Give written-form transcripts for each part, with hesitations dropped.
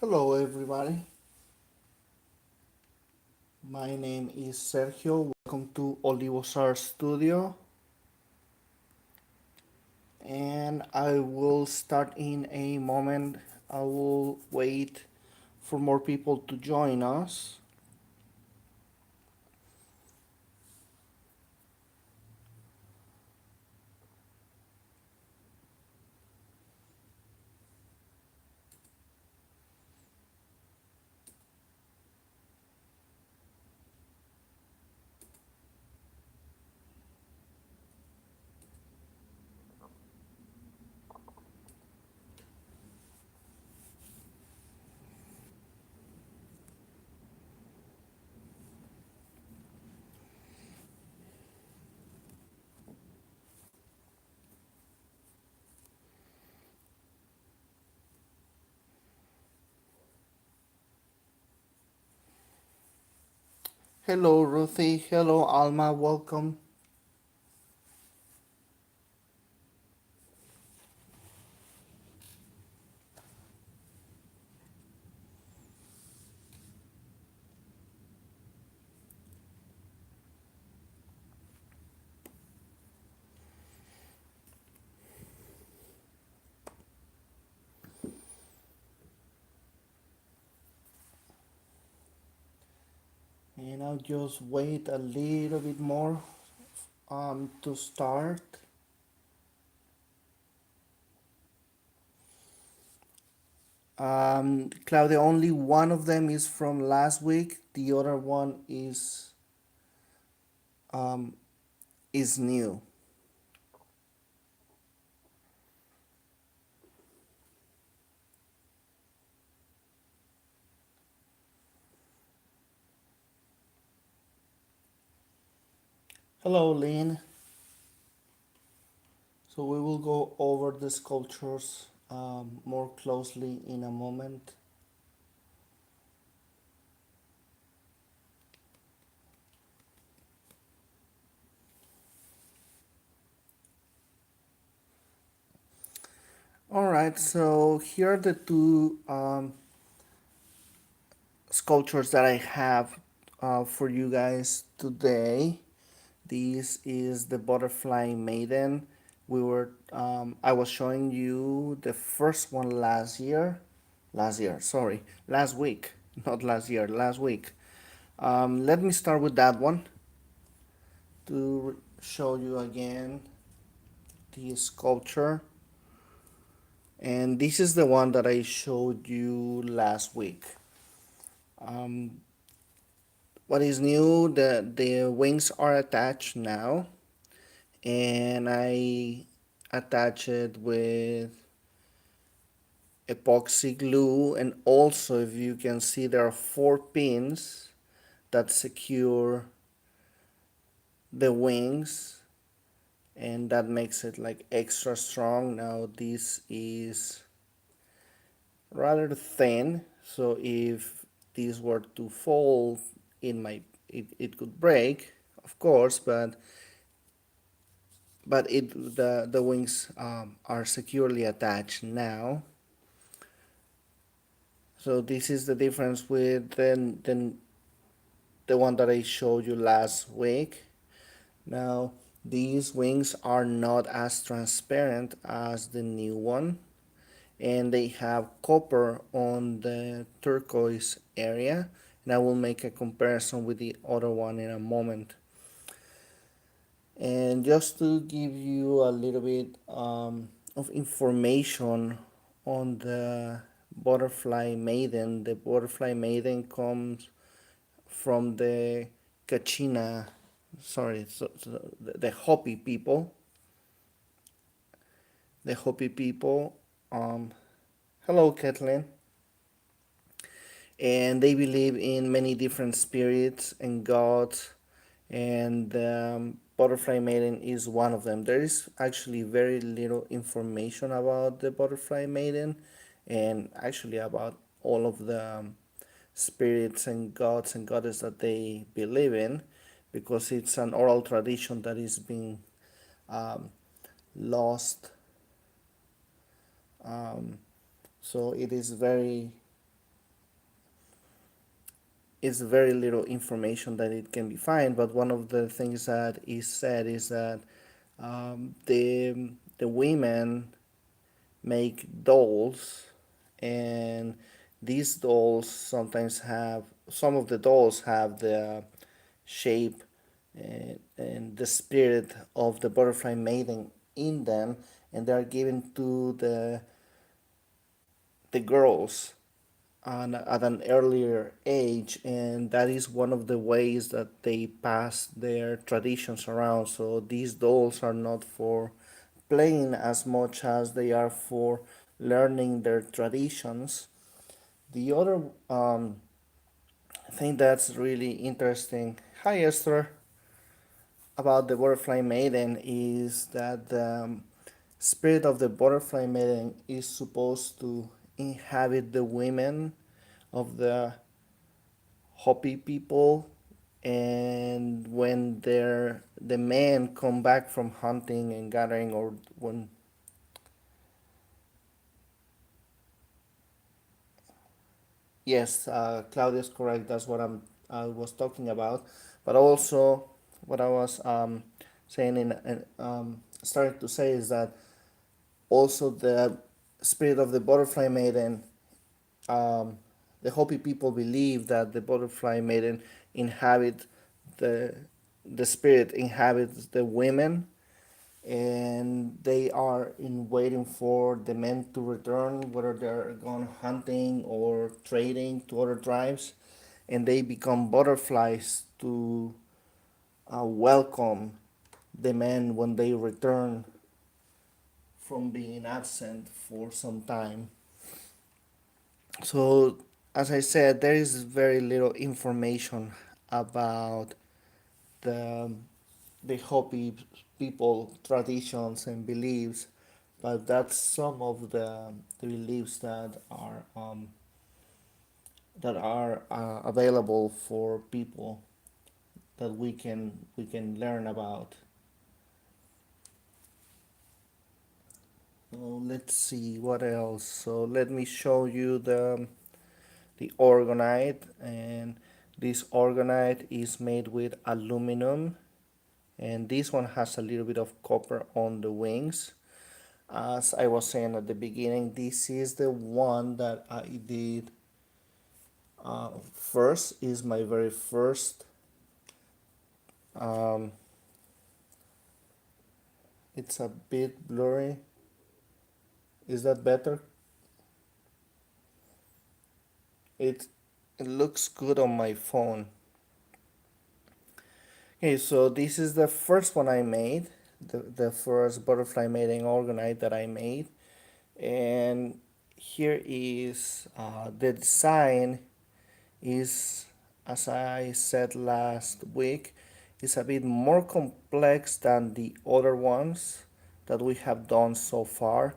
Hello, everybody. My name is Sergio. Welcome to Olivosar Studio. And I will start in a moment. I will wait for more people to join us. Hello, Ruthie. Hello, Alma. Welcome. And I'll just wait a little bit more to start. Claudia, only one of them is from last week. The other one um, is new. Hello, Lynn. So we will go over the sculptures more closely in a moment. All right, so here are the two sculptures that I have for you guys today. This is the Butterfly Maiden. I was showing you the first one last week, not last year, last week. Let me start with that one to show you again the sculpture. And this is the one that I showed you last week. Um, what is new? The wings are attached now, and I attach it with epoxy glue, and also if you can see there are 4 pins that secure the wings, and that makes it like extra strong. Now this is rather thin, so if this were to fall, it could break, of course, but the wings are securely attached now. So this is the difference with the one that I showed you last week. Now these wings are not as transparent as the new one, and they have copper on the turquoise area, and I will make a comparison with the other one in a moment. And just to give you a little bit of information on the Butterfly Maiden, the Butterfly Maiden comes from the Kachina, the Hopi people. The Hopi people. Hello, Kathleen. And they believe in many different spirits and gods, and Butterfly Maiden is one of them. There is actually very little information about the Butterfly Maiden, and actually about all of the spirits and gods and goddesses that they believe in, because it's an oral tradition that is being um, lost. So it is very it's very little information that it can be found. But one of the things that is said is that the women make dolls, and these dolls sometimes have, some of the dolls have the shape and the spirit of the butterfly maiden in them, and they are given to the girls at an earlier age, and that is one of the ways that they pass their traditions around. So these dolls are not for playing as much as they are for learning their traditions. The other thing that's really interesting, hi Esther, about the butterfly maiden is that the spirit of the butterfly maiden is supposed to inhabit the women of the Hopi people, and when the men come back from hunting and gathering, or when, yes, Claudia is correct, that's what I was talking about. But also what I was saying in starting to say is that also the spirit of the butterfly maiden, um, the Hopi people believe that the butterfly maiden inhabit the the spirit inhabits the women, and they are in waiting for the men to return, whether they're going hunting or trading to other tribes, and they become butterflies to welcome the men when they return from being absent for some time. So, as I said, there is very little information about the the Hopi people traditions and beliefs, but that's some of the beliefs that are available for people that we can learn about. So let's see what else. So let me show you the orgonite, and this orgonite is made with aluminum, and this one has a little bit of copper on the wings. As I was saying at the beginning, this is the one that I did first, is my very first. um, it's a bit blurry. Is that better? It it looks good on my phone. Okay, so this is the first one I made, the first butterfly mating orgonite that I made. And here is the design is, as I said last week, is a bit more complex than the other ones that we have done so far,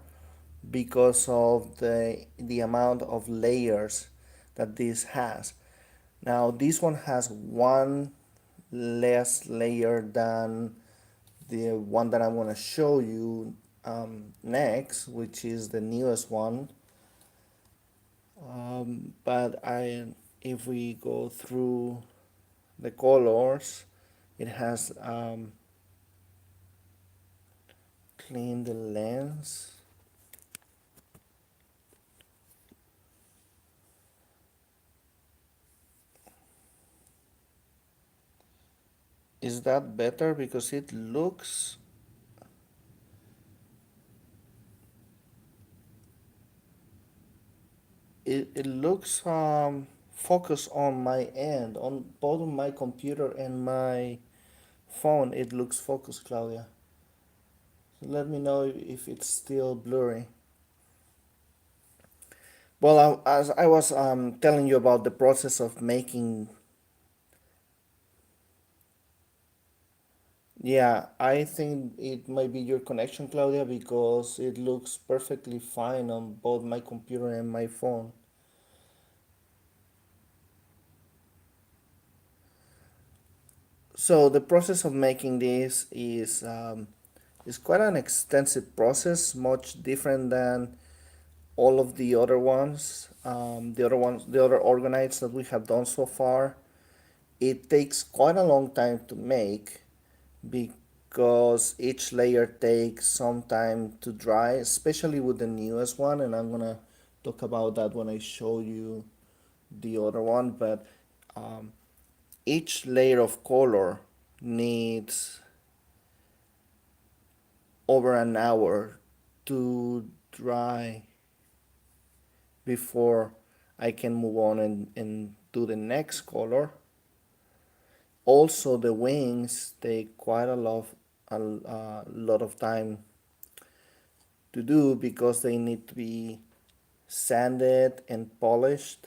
because of the amount of layers that this has. Now this one has one less layer than the one that I'm going to show you next, which is the newest one. But if we go through the colors, it has cleaned the lens. Is that better? Because it looks focused on my end, on both my computer and my phone. It looks focused, Claudia. So let me know if it's still blurry. Well, as I was telling you about the process of making. Yeah, I think it might be your connection, Claudia, because it looks perfectly fine on both my computer and my phone. So the process of making this is quite an extensive process, much different than all of the other ones, the other orgonites that we have done so far. It takes quite a long time to make because each layer takes some time to dry, especially with the newest one, and I'm gonna talk about that when I show you the other one. But um, each layer of color needs over an hour to dry before I can move on and do the next color. Also, the wings take quite a lot of time to do because they need to be sanded and polished.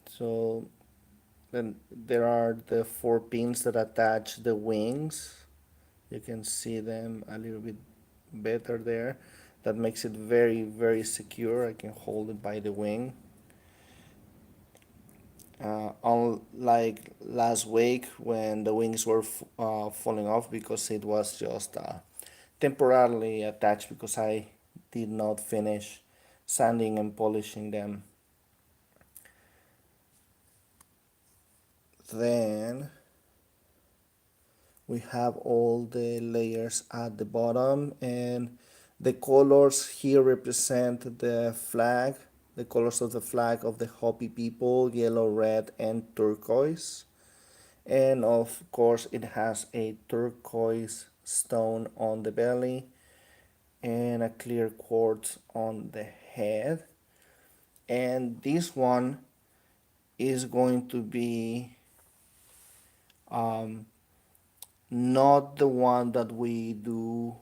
So then there are the four pins that attach the wings. You can see them a little bit better there. That makes it very, very secure. I can hold it by the wing. Unlike last week when the wings were falling off because it was just temporarily attached because I did not finish sanding and polishing them. Then we have all the layers at the bottom, and the colors here represent the flag, the colors of the flag of the Hopi people: yellow, red, and turquoise. And of course it has a turquoise stone on the belly and a clear quartz on the head. And this one is going to be um, not the one that we do,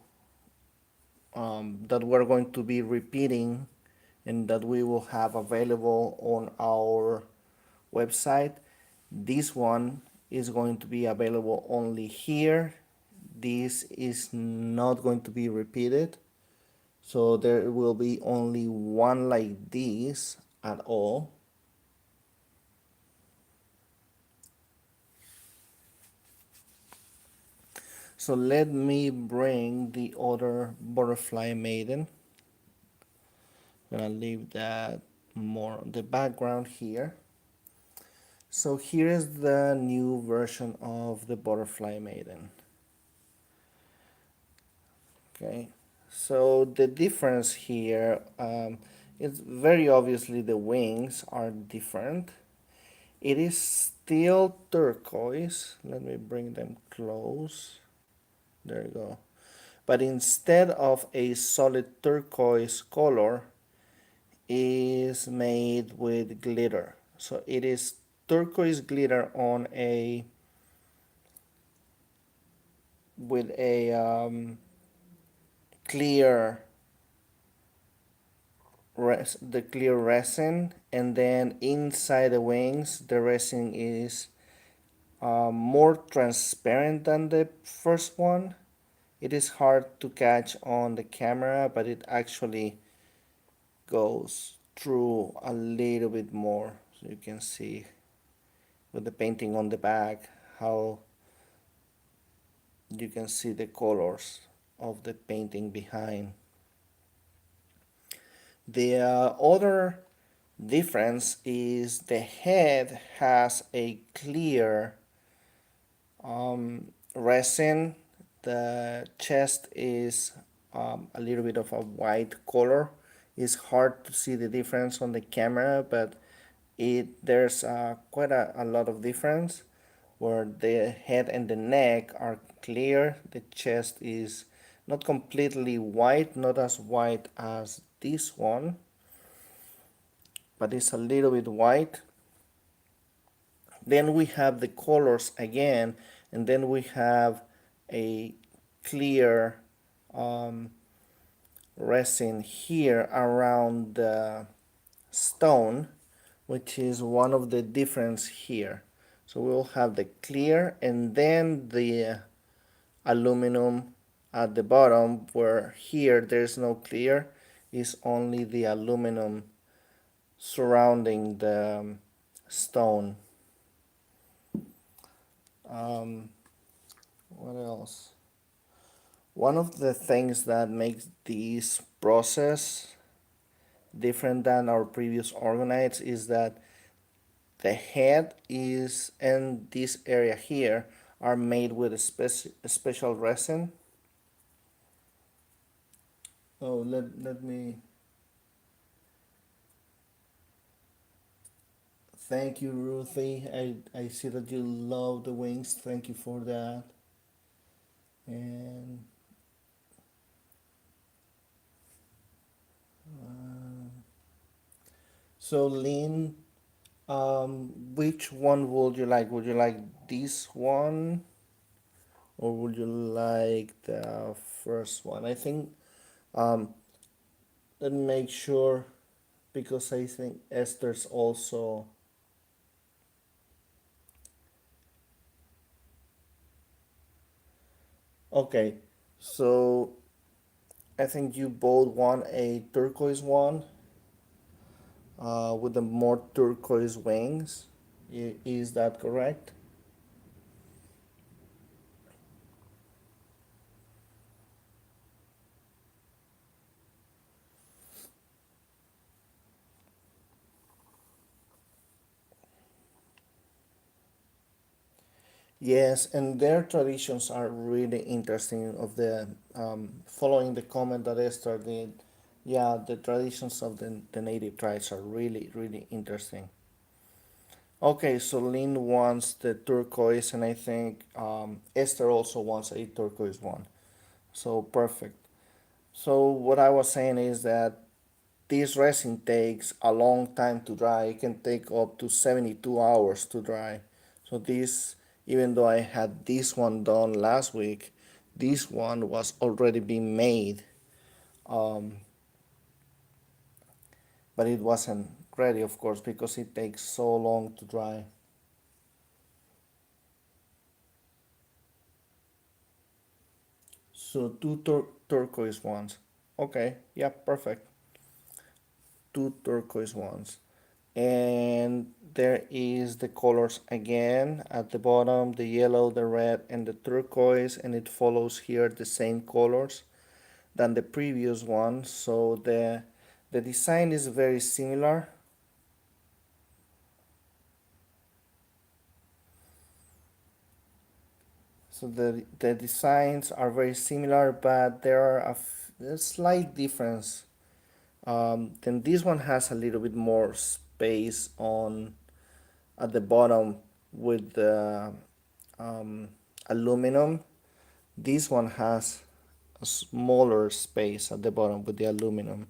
that we're going to be repeating and that we will have available on our website. This one is going to be available only here. This is not going to be repeated. So there will be only one like this at all. So let me bring the other Butterfly Maiden. I'm gonna leave that more on the background here. So here is the new version of the Butterfly Maiden. Okay, so the difference here is very obviously the wings are different. It is still turquoise. Let me bring them close. There you go. But instead of a solid turquoise color, is made with glitter. So it is turquoise glitter on a with a clear the clear resin, and then inside the wings the resin is more transparent than the first one. It is hard to catch on the camera, but it actually goes through a little bit more. So you can see with the painting on the back how you can see the colors of the painting behind. The other difference is the head has a clear resin. The chest is a little bit of a white color. It's hard to see the difference on the camera, but there's quite a lot of difference where the head and the neck are clear. The chest is not completely white, not as white as this one, but it's a little bit white. Then we have the colors again, and then we have a clear resin here around the stone, which is one of the difference here. So we will have the clear and then the aluminum at the bottom, where here there's no clear, is only the aluminum surrounding the stone. What else? One of the things that makes this process different than our previous Orgonites is that the head is and this area here are made with a special resin. Oh, let me thank you, Ruthie. I see that you love the wings. Thank you for that. And so, Lynn, which one would you like? Would you like this one or would you like the first one? I think, um, let me make sure because I think Esther's also. Okay, so I think you both want a turquoise one with the more turquoise wings. Is that correct? Yes, and their traditions are really interesting. Of the following the comment that Esther did, yeah, the traditions of the native tribes are really really interesting. Okay, so Lynn wants the turquoise, and I think Esther also wants a turquoise one. So perfect. So what I was saying is that this resin takes a long time to dry. It can take up to 72 hours to dry. So this, even though I had this one done last week, this one was already being made, um, but it wasn't ready, of course, because it takes so long to dry. So two turquoise ones. Okay, yeah, perfect. Two turquoise ones. And there is the colors again at the bottom, the yellow, the red, and the turquoise, and it follows here the same colors than the previous one. So the design is very similar. So the designs are very similar, but there are a slight difference. Then this one has a little bit more space on at the bottom with the um, aluminum. This one has a smaller space at the bottom with the aluminum.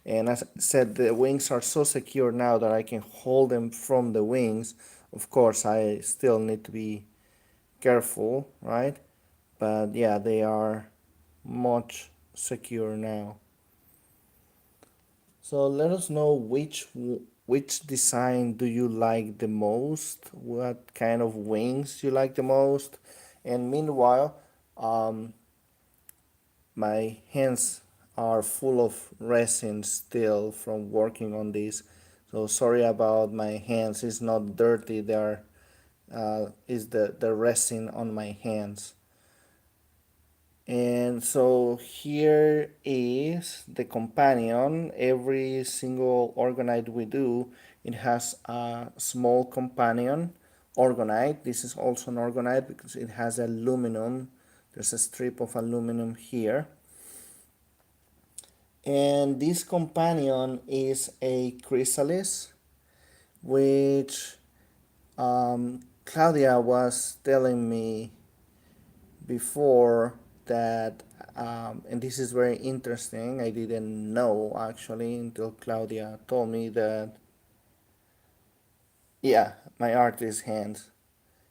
And as I said, the wings are so secure now that I can hold them from the wings. Of course, I still need to be careful, right? But yeah, they are much secure now. So let us know which design do you like the most? What kind of wings you like the most? And meanwhile, um, my hands are full of resin still from working on this. So sorry about my hands. It's not dirty. There is the resin on my hands. And so here is the companion. Every single orgonite we do, it has a small companion orgonite. This is also an orgonite because it has aluminum. There's a strip of aluminum here. And this companion is a chrysalis, which Claudia was telling me before that, and this is very interesting. I didn't know actually until Claudia told me that, yeah, my artist hands.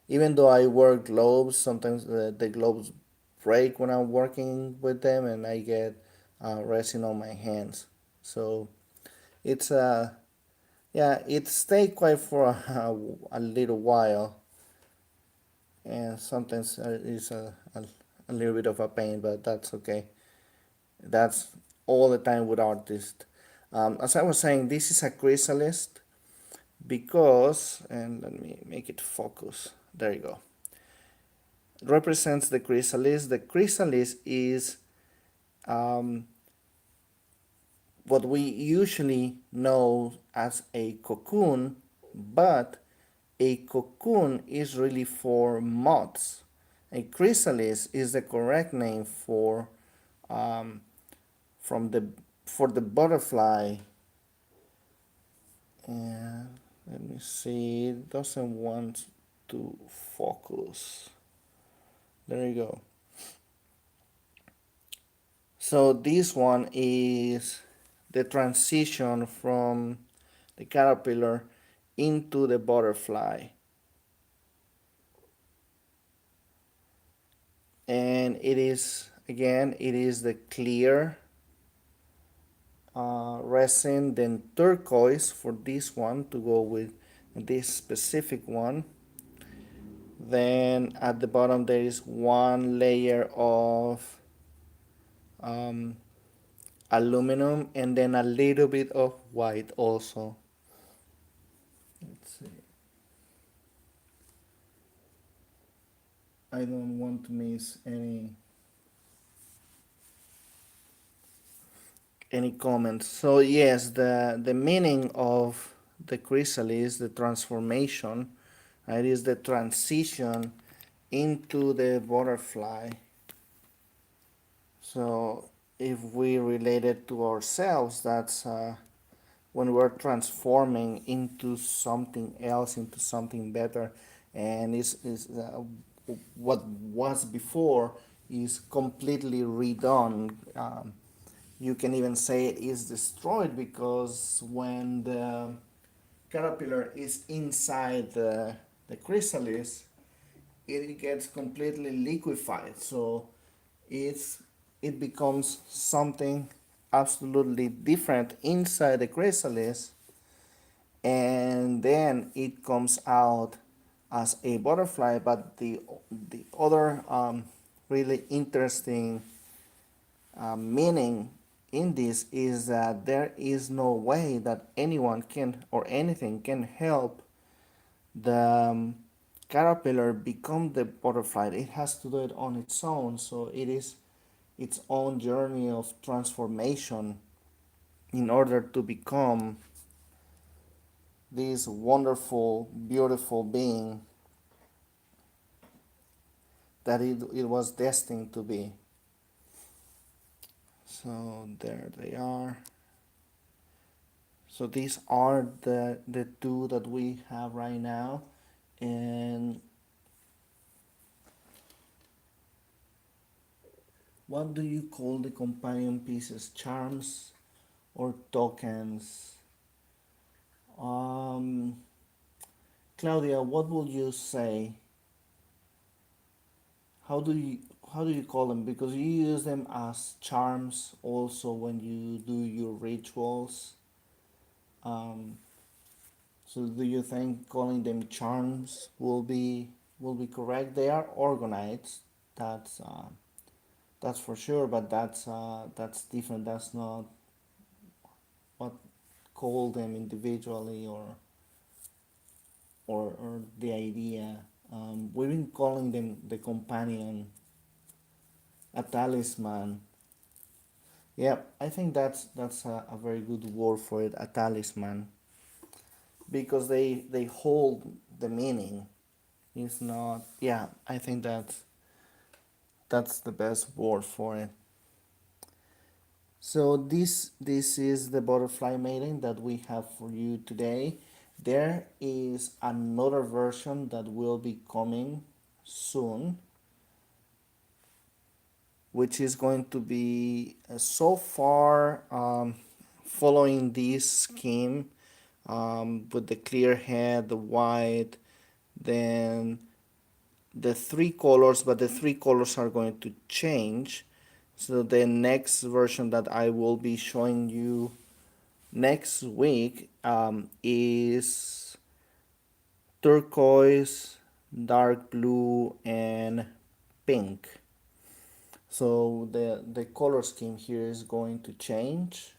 Even though I wear gloves, sometimes the gloves break when I'm working with them, and I get resin on my hands. So it's yeah, it stayed quite for a little while, and sometimes it's a little bit of a pain, but that's okay. That's all the time with artists. As I was saying, this is a chrysalis because, and let me make it focus. There you go. It represents the chrysalis. The chrysalis is um, what we usually know as a cocoon, but a cocoon is really for moths. A chrysalis is the correct name for um, from the for the butterfly. And let me see, it doesn't want to focus. There you go. So this one is the transition from the caterpillar into the butterfly. And it is, again, it is the clear resin, then turquoise for this one to go with this specific one. Then at the bottom there is one layer of um, aluminum and then a little bit of white also. Let's see. I don't want to miss any comments. So yes, the meaning of the chrysalis, the transformation, it is the transition into the butterfly. So if we relate it to ourselves, that's when we're transforming into something else, into something better, and is what was before is completely redone. You can even say it is destroyed because when the caterpillar is inside the chrysalis, it gets completely liquefied. So it's it becomes something absolutely different inside the chrysalis, and then it comes out as a butterfly. But the other really interesting meaning in this is that there is no way that anyone can or anything can help the caterpillar become the butterfly. It has to do it on its own. So it is its own journey of transformation in order to become this wonderful, beautiful being that it was destined to be. So there they are. So these are the two that we have right now. And what do you call the companion pieces? Charms or tokens? Um, Claudia, what will you say? How do you how do you call them? Because you use them as charms also when you do your rituals. Um, so do you think calling them charms will be correct? They are organites. That's that's for sure, but that's different. That's not what call them individually or the idea. We've been calling them the companion, a talisman. Yeah, I think that's a very good word for it, a talisman, because they hold the meaning. It's not. Yeah, I think that's the best word for it. So this is the butterfly maiden that we have for you today. There is another version that will be coming soon, which is going to be so far following this scheme with the clear head, the white, then the three colors, but the three colors are going to change. So the next version that I will be showing you next week is turquoise, dark blue, and pink. So the color scheme here is going to change.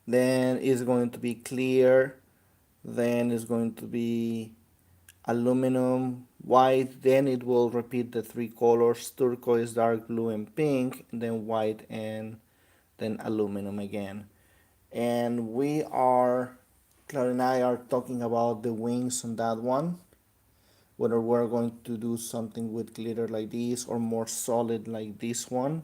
Then it's going to be clear. Then it's going to be aluminum, white. Then it will repeat the three colors: turquoise, dark blue, and pink. And then white and than aluminum again. And Claudia and I are talking about the wings on that one, whether we're going to do something with glitter like this or more solid like this one.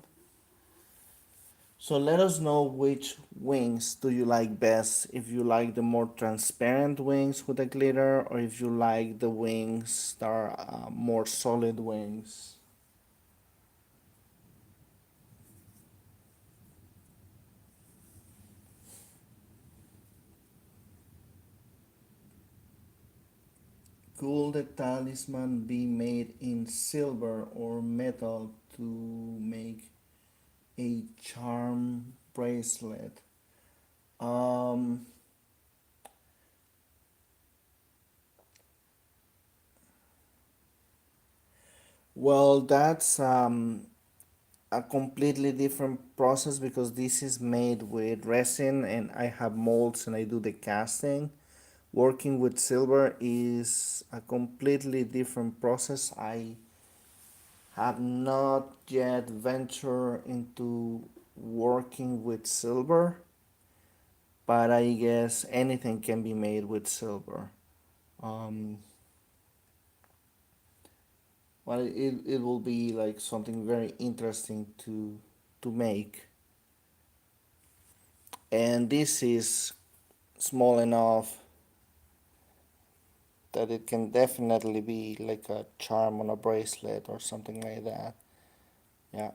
So let us know which wings do you like best, if you like the more transparent wings with the glitter or if you like the wings that are more solid wings. Could the talisman be made in silver or metal to make a charm bracelet? Um, well, that's a completely different process because this is made with resin and I have molds and I do the casting. Working with silver is a completely different process. I have not yet ventured into working with silver, but I guess anything can be made with silver. Um, well, it will be like something very interesting to make. And this is small enough that it can definitely be like a charm on a bracelet or something like that. Yeah,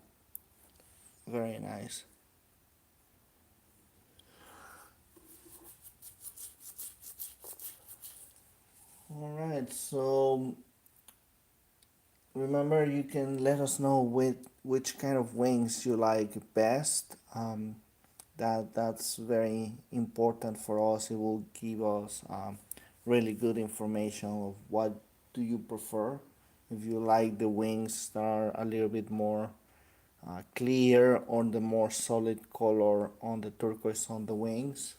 very nice. All right, so remember you can let us know which kind of wings you like best. That's very important for us. It will give us really good information of what do you prefer. If you like the wings that are a little bit more clear or the more solid color on the turquoise on the wings.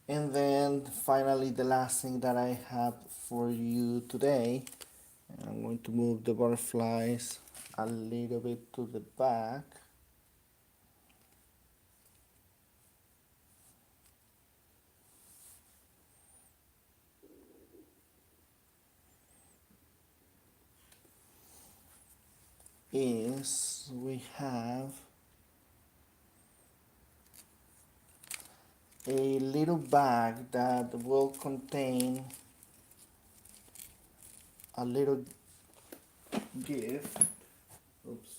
And then finally the last thing that I have for you today, I'm going to move the butterflies a little bit to the back. Is we have a little bag that will contain a little gift. Oops,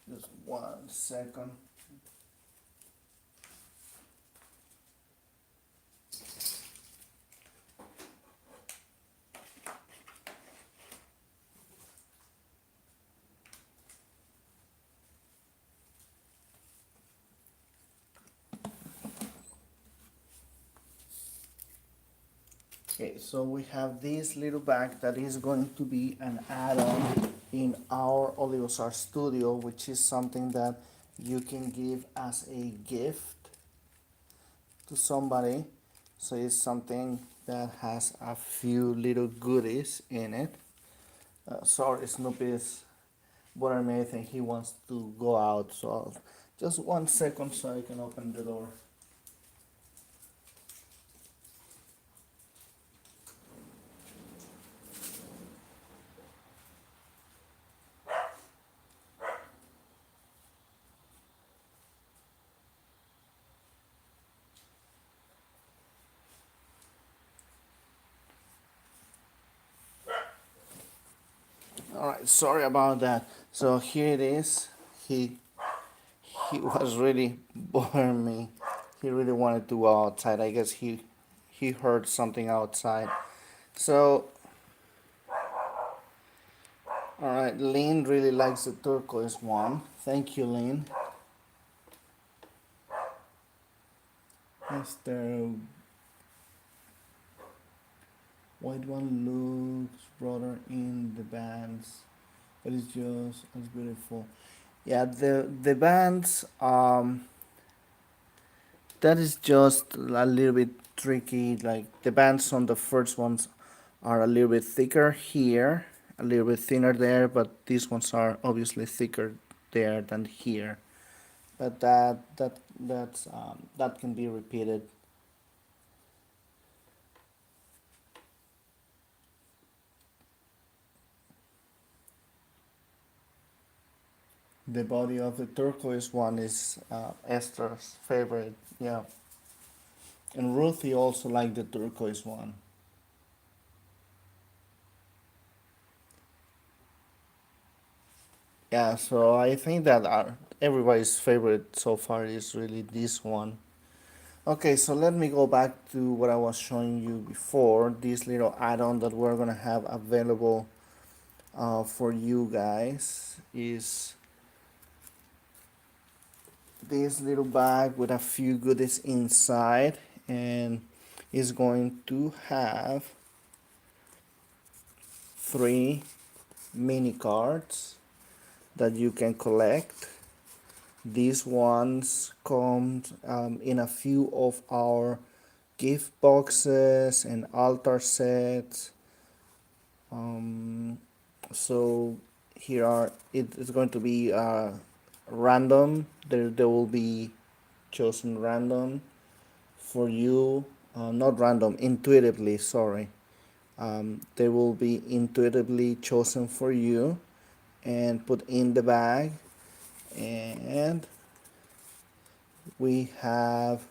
just 1 second. Okay, so we have this little bag that is going to be an add-on in our Olivosar studio, which is something that you can give as a gift to somebody. So it's something that has a few little goodies in it. Sorry, Snoopy is bothering me. I think he wants to go out, so just 1 second so I can open the door. All right, sorry about that. So here it is. He he was really bothering me. He really wanted to go outside. I guess he heard something outside. So all right, Lynn really likes the turquoise one. Thank you, Lynn. Mr. White one looks broader in the bands, but it's just as beautiful. Yeah, the bands that is just a little bit tricky. Like the bands on the first ones are a little bit thicker here, a little bit thinner there, but these ones are obviously thicker there than here. But that can be repeated. The body of the turquoise one is Esther's favorite, yeah. And Ruthie also liked the turquoise one. Yeah, so I think that everybody's favorite so far is really this one. Okay, so let me go back to what I was showing you before. This little add-on that we're gonna have available for you guys is this little bag with a few goodies inside, and is going to have 3 mini cards that you can collect. These ones come in a few of our gift boxes and altar sets. So here are, it is going to be random. There will be chosen random for you, not random, intuitively, sorry. They will be intuitively chosen for you and put in the bag. And we have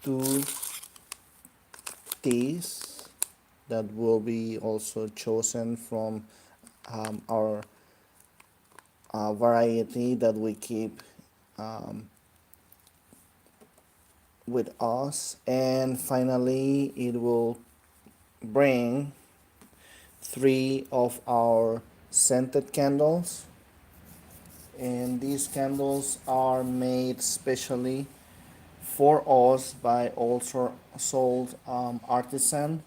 2 teas that will be also chosen from our variety that we keep with us. And finally, it will bring 3 of our scented candles, and these candles are made specially for us by also sold artisan.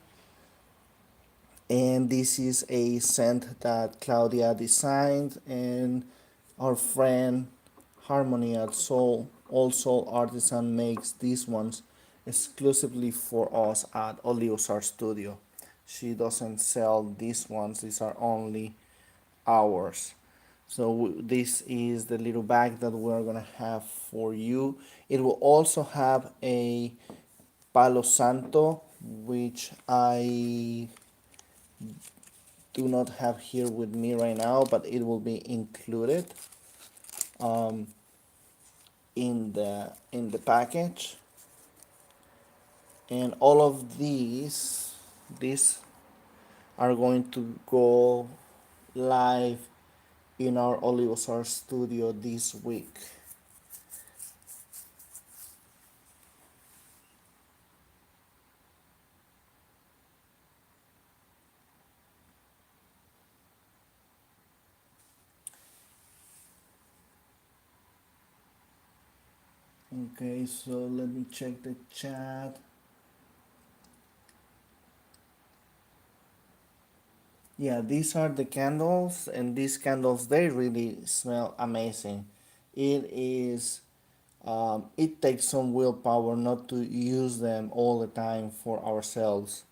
And this is a scent that Claudia designed, and our friend Harmony at Soul, All Soul Artisan, makes these ones exclusively for us at Oliusar Studio. She doesn't sell these ones, these are only ours. So this is the little bag that we're gonna have for you. It will also have a Palo Santo, which I do not have here with me right now, but it will be included in the package. And all of these are going to go live in our Olivosar studio this week. Okay, so let me check the chat. Yeah, these are the candles, and these candles, they really smell amazing. It is, it takes some willpower not to use them all the time for ourselves.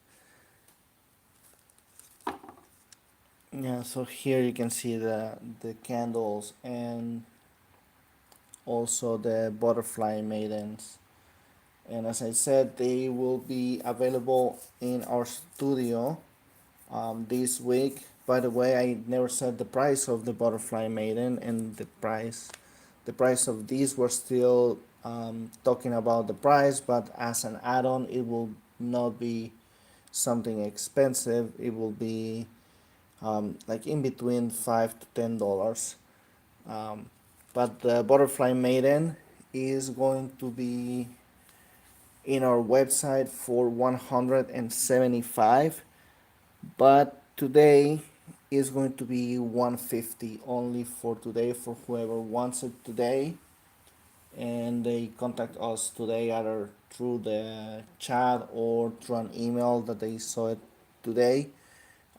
Yeah, so here you can see the candles and also the Butterfly Maidens. And as I said, they will be available in our studio this week. By the way, I never said the price of the Butterfly Maiden, and the price of these, we're still talking about the price, but as an add-on, it will not be something expensive. It will be like in between $5 to $10. Um, but the Butterfly Maiden is going to be in our website for 175, but today is going to be 150 only for today, for whoever wants it today. And they contact us today either through the chat or through an email that they saw it today.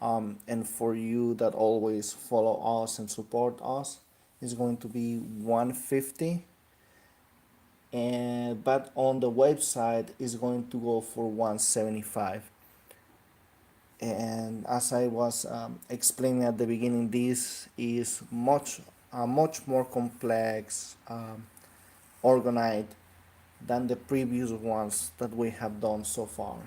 And for you that always follow us and support us, is going to be 150. And but on the website is going to go for 175. And as I was explaining at the beginning, this is much more complex Orgonite than the previous ones that we have done so far.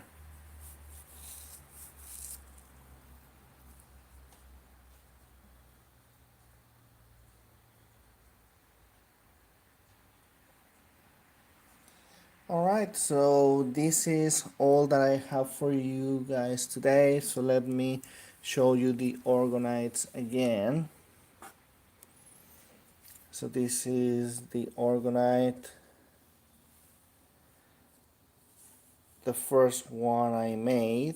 Alright, so this is all that I have for you guys today. So let me show you the Orgonites again. So this is the Orgonite, the first one I made.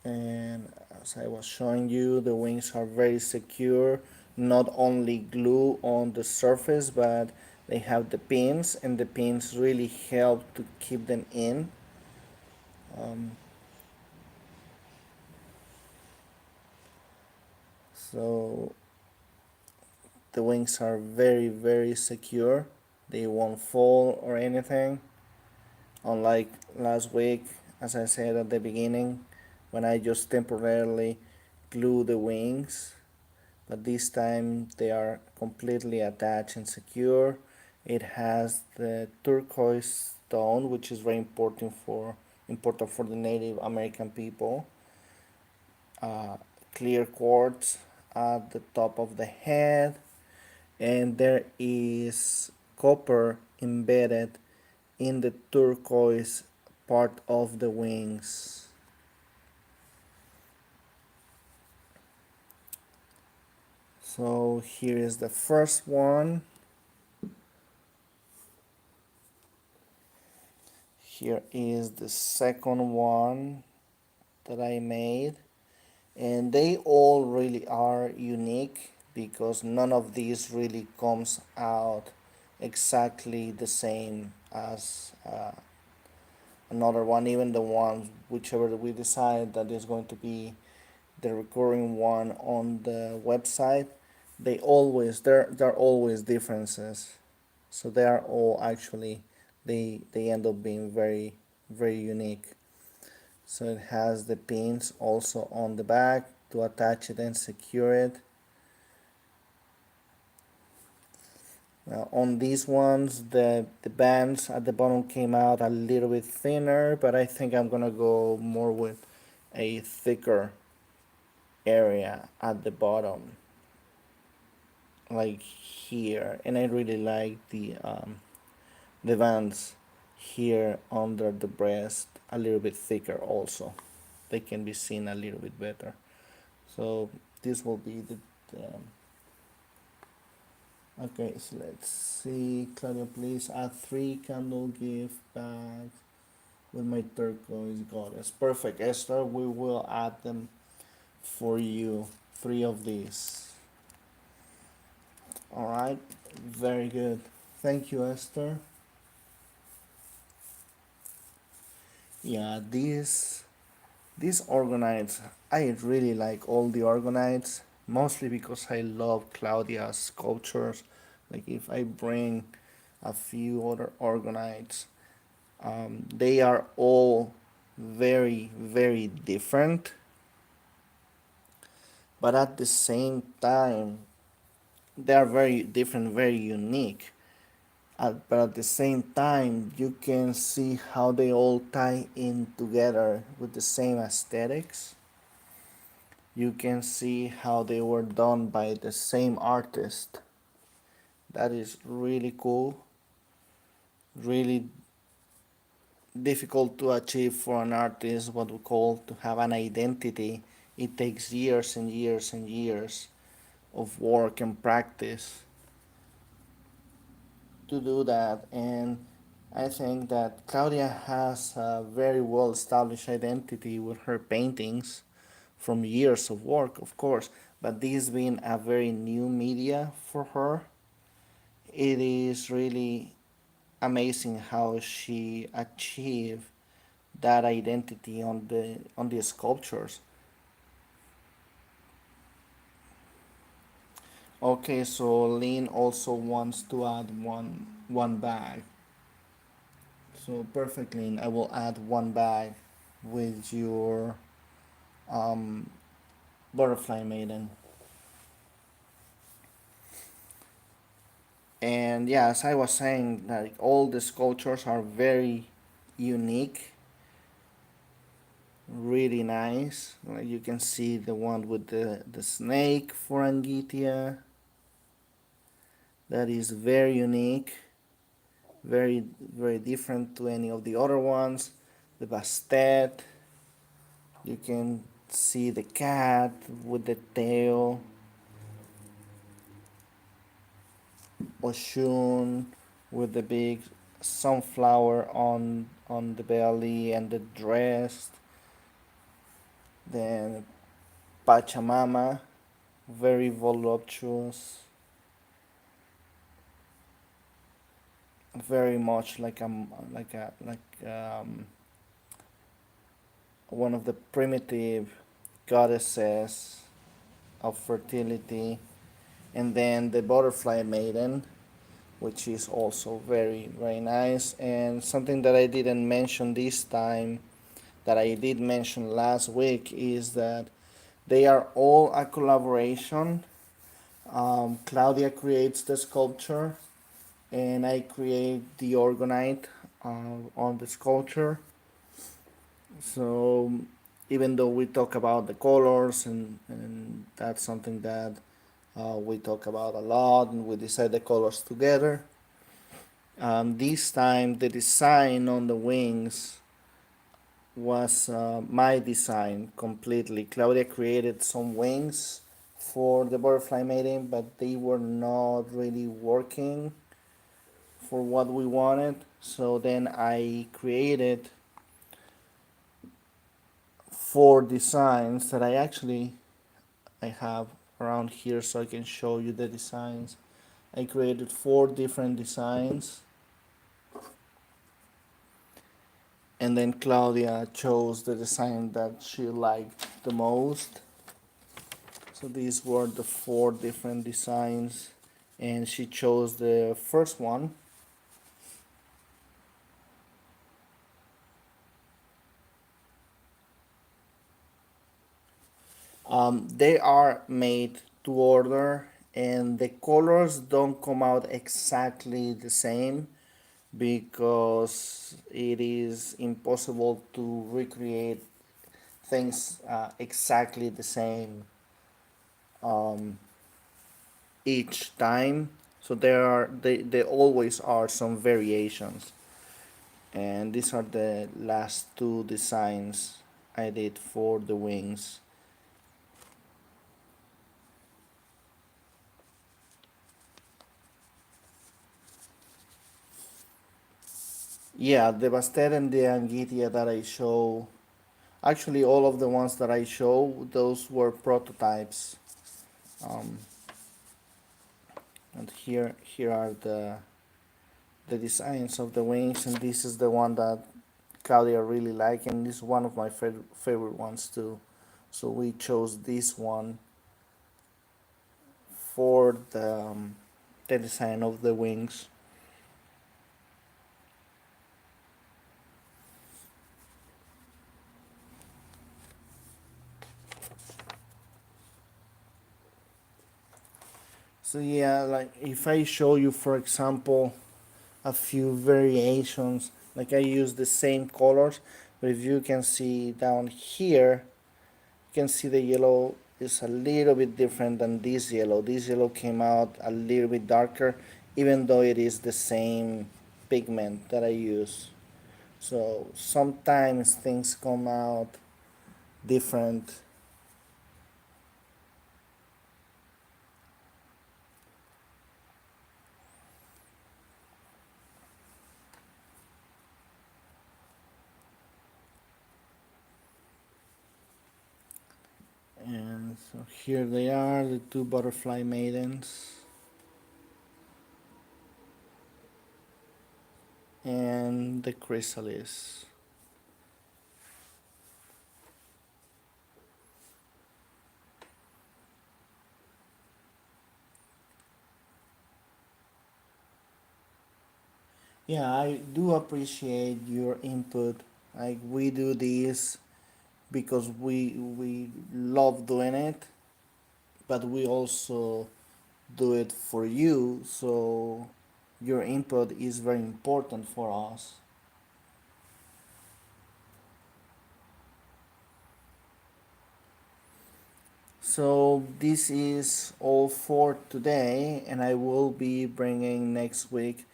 And as I was showing you, the wings are very secure, not only glue on the surface, but they have the pins, and the pins really help to keep them in. So the wings are very secure, they won't fall or anything, unlike last week, as I said at the beginning, when I just temporarily glue the wings. But this time they are completely attached and secure. It has the turquoise stone, which is very important for the Native American people. uh, Clear quartz at the top of the head, and there is copper embedded in the turquoise part of the wings. So here is the first one. Here is the second one that I made, and they all really are unique because none of these really comes out exactly the same as another one. Even the ones, whichever we decide that is going to be the recurring one on the website, there are always differences. So they are all actually, they end up being very unique. So it has the pins also on the back to attach it and secure it. Now on these ones, the bands at the bottom came out a little bit thinner, but I think I'm gonna go more with a thicker area at the bottom, like here. And I really like the bands here under the breast a little bit thicker also. They can be seen a little bit better. So this will be the okay, so let's see. Claudia, please add 3 candle gift bags with my turquoise goddess. Perfect, Esther. We will add them for you. 3 of these. All right. Very good. Thank you, Esther. Yeah, these orgonites, I really like all the orgonites, mostly because I love Claudia's sculptures. Like if I bring a few other orgonites, they are all very different, but at the same time, they are very different, very unique. But at the same time, you can see how they all tie in together with the same aesthetics. You can see how they were done by the same artist. That is really cool, really difficult to achieve for an artist, what we call to have an identity. It takes years and years and years of work and practice to do that. And I think that Claudia has a very well established identity with her paintings from years of work, of course, but this being a very new media for her, it is really amazing how she achieved that identity on the sculptures. Okay, so Lynn also wants to add one bag. So perfect, Lynn. I will add one bag with your um, Butterfly Maiden. And yeah, as I was saying, like all the sculptures are very unique, really nice. Like you can see the one with the snake for Angitia. That is very unique, very different to any of the other ones. The Bastet, you can see the cat with the tail. Oshun with the big sunflower on the belly and the dress. Then Pachamama, very voluptuous, very much like one of the primitive goddesses of fertility. And then the Butterfly Maiden, which is also very nice. And something that I didn't mention this time, that I did mention last week, is that they are all a collaboration. Claudia creates the sculpture, and I create the Orgonite on the sculpture. So even though we talk about the colors, and that's something that we talk about a lot, and we decide the colors together. This time, the design on the wings was my design completely. Claudia created some wings for the Butterfly Maiden, but they were not really working for what we wanted. So then I created four designs that I have around here so I can show you the designs. I created four different designs, and then Claudia chose the design that she liked the most. So these were the four different designs, and she chose the first one. They are made to order, and the colors don't come out exactly the same because it is impossible to recreate things exactly the same each time. So there always are some variations, and these are the last two designs I did for the wings. Yeah, the Bastet and the Angitia that I show, actually all of the ones that I show, those were prototypes. Um, and here are the designs of the wings, and this is the one that Claudia really liked, and this is one of my favorite ones too. So we chose this one for the design of the wings. So yeah, like if I show you, for example, a few variations, like I use the same colors, but if you can see down here, you can see the yellow is a little bit different than this yellow. This yellow came out a little bit darker, even though it is the same pigment that I use. So sometimes things come out different. And so here they are, the two Butterfly Maidens and the Chrysalis. Yeah, I do appreciate your input. Like we do this because we love doing it, but we also do it for you. So your input is very important for us. So this is all for today, and I will be bringing next week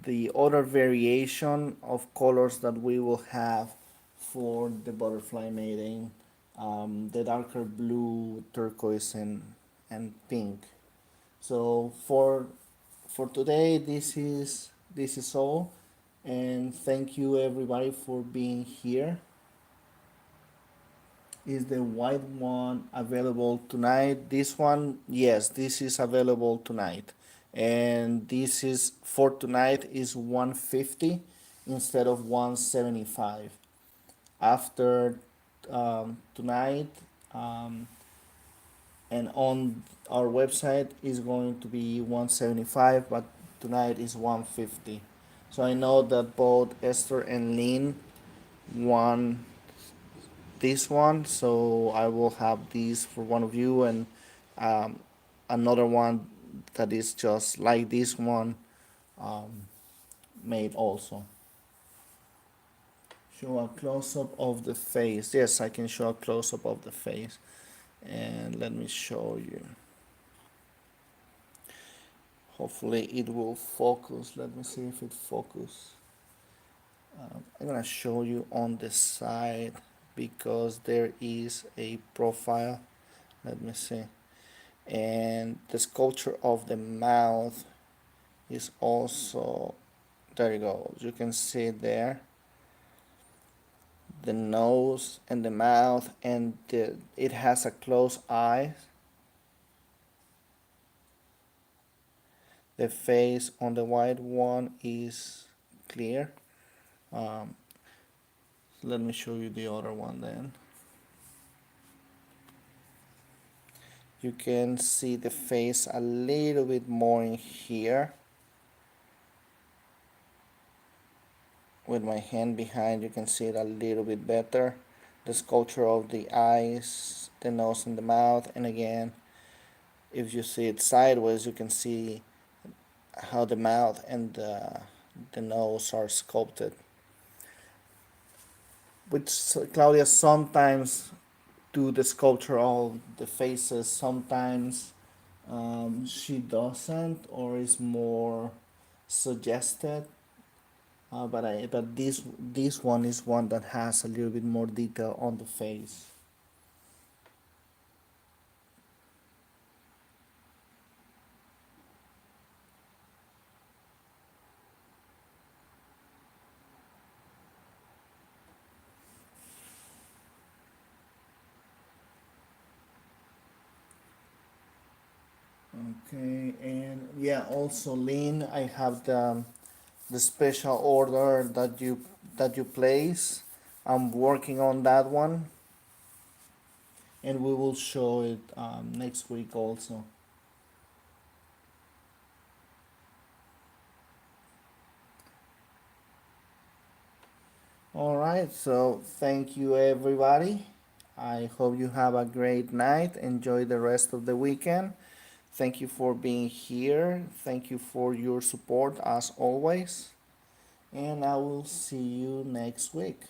the other variation of colors that we will have for the Butterfly Maiden, the darker blue, turquoise, and pink. So for today, this is all, and thank you everybody for being here. Is the white one available tonight? This one, yes, this is available tonight, and this is for tonight is 150 instead of 175. After tonight, um, and on our website is going to be 175, but tonight is 150. So I know that both Esther and Lynn want this one, so I will have these for one of you, and um, another one that is just like this one, um, made also. Show a close up of the face. Yes, I can show a close up of the face, and let me show you. Hopefully it will focus. Let me see if it focus. I'm gonna show you on the side because there is a profile. Let me see. And the sculpture of the mouth is also, there you go, you can see there the nose and the mouth, and it has a closed eye. The face on the white one is clear. um, Let me show you the other one then. You can see the face a little bit more in here. With my hand behind, you can see it a little bit better. The sculpture of the eyes, the nose and the mouth, and again, if you see it sideways, you can see how the mouth and the nose are sculpted. Which Claudia sometimes do the sculpture of the faces, sometimes she doesn't, or is more suggested. But this one is one that has a little bit more detail on the face. Okay, and yeah, also Lynn, I have the special order that you place. I'm working on that one, and we will show it next week also. All right, so thank you everybody. I hope you have a great night. Enjoy the rest of the weekend. Thank you for being here. Thank you for your support as always. And I will see you next week.